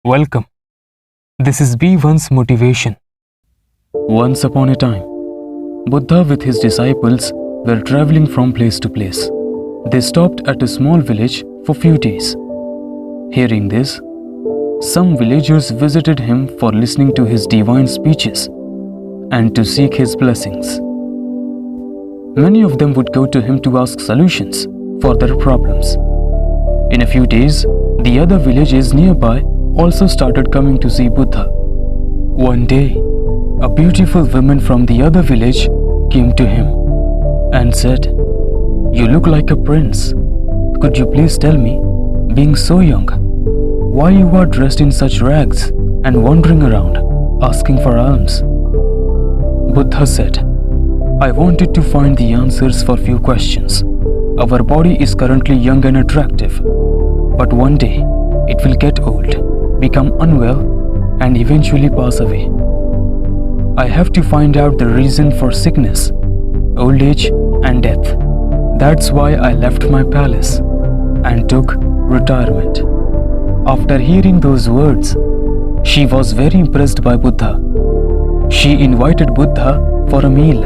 Welcome. This is B1's motivation. Once upon a time, Buddha with his disciples were traveling from place to place. They stopped at a small village for few days. Hearing this, some villagers visited him for listening to his divine speeches and to seek his blessings. Many of them would go to him to ask solutions for their problems. In a few days, the other villages nearby also started coming to see Buddha. One day, a beautiful woman from the other village came to him and said, "You look like a prince. Could you please tell me, being so young, why you are dressed in such rags and wandering around asking for alms?" Buddha said, "I wanted to find the answers for few questions. Our body is currently young and attractive, but one day it will get old, become unwell, and eventually pass away. I have to find out the reason for sickness, old age, and death. That's why I left my palace and took retirement." After hearing those words, she was very impressed by Buddha. She invited Buddha for a meal.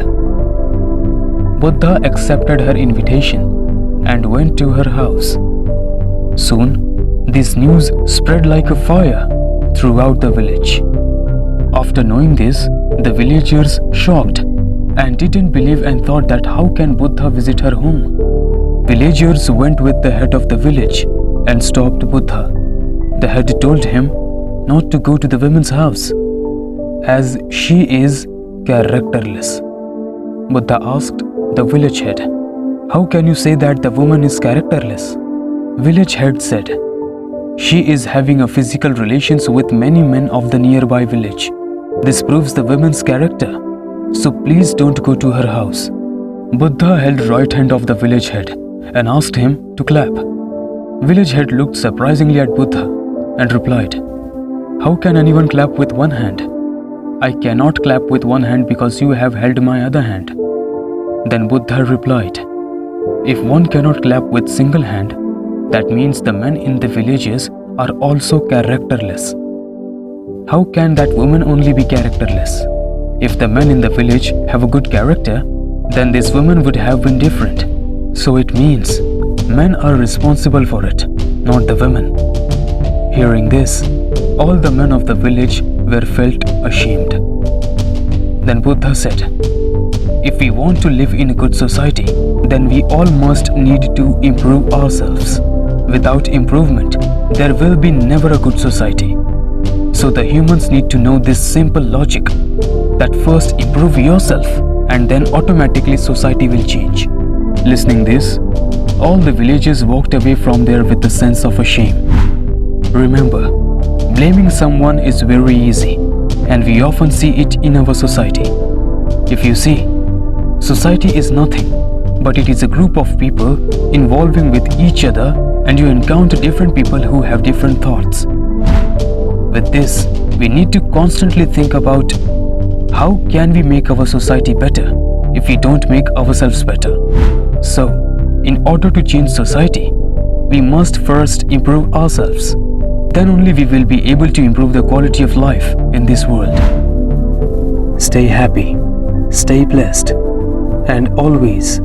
Buddha accepted her invitation and went to her house. Soon, this news spread like a fire throughout the village. After knowing this, the villagers shocked and didn't believe and thought that how can Buddha visit her home? Villagers went with the head of the village and stopped Buddha. The head told him not to go to the woman's house as she is characterless. Buddha asked the village head, "How can you say that the woman is characterless?" Village head said, "She is having a physical relations with many men of the nearby village. This proves the woman's character. So please don't go to her house." Buddha held right hand of the village head and asked him to clap. Village head looked surprisingly at Buddha and replied, "How can anyone clap with one hand? I cannot clap with one hand because you have held my other hand." Then Buddha replied, "If one cannot clap with single hand, that means the men in the villages are also characterless. How can that woman only be characterless? If the men in the village have a good character, then this woman would have been different. So it means men are responsible for it, not the women." Hearing this, all the men of the village were felt ashamed. Then Buddha said, "If we want to live in a good society, then we all must need to improve ourselves. Without improvement, there will be never a good society. So the humans need to know this simple logic, that first improve yourself and then automatically society will change." Listening this, all the villagers walked away from there with a sense of shame. Remember, blaming someone is very easy, and we often see it in our society. If you see, society is nothing, but it is a group of people involving with each other, and you encounter different people who have different thoughts. With this, we need to constantly think about how can we make our society better if we don't make ourselves better. So, in order to change society, we must first improve ourselves. Then only we will be able to improve the quality of life in this world. Stay happy, stay blessed, and always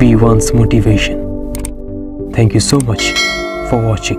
be one's motivation. Thank you so much for watching.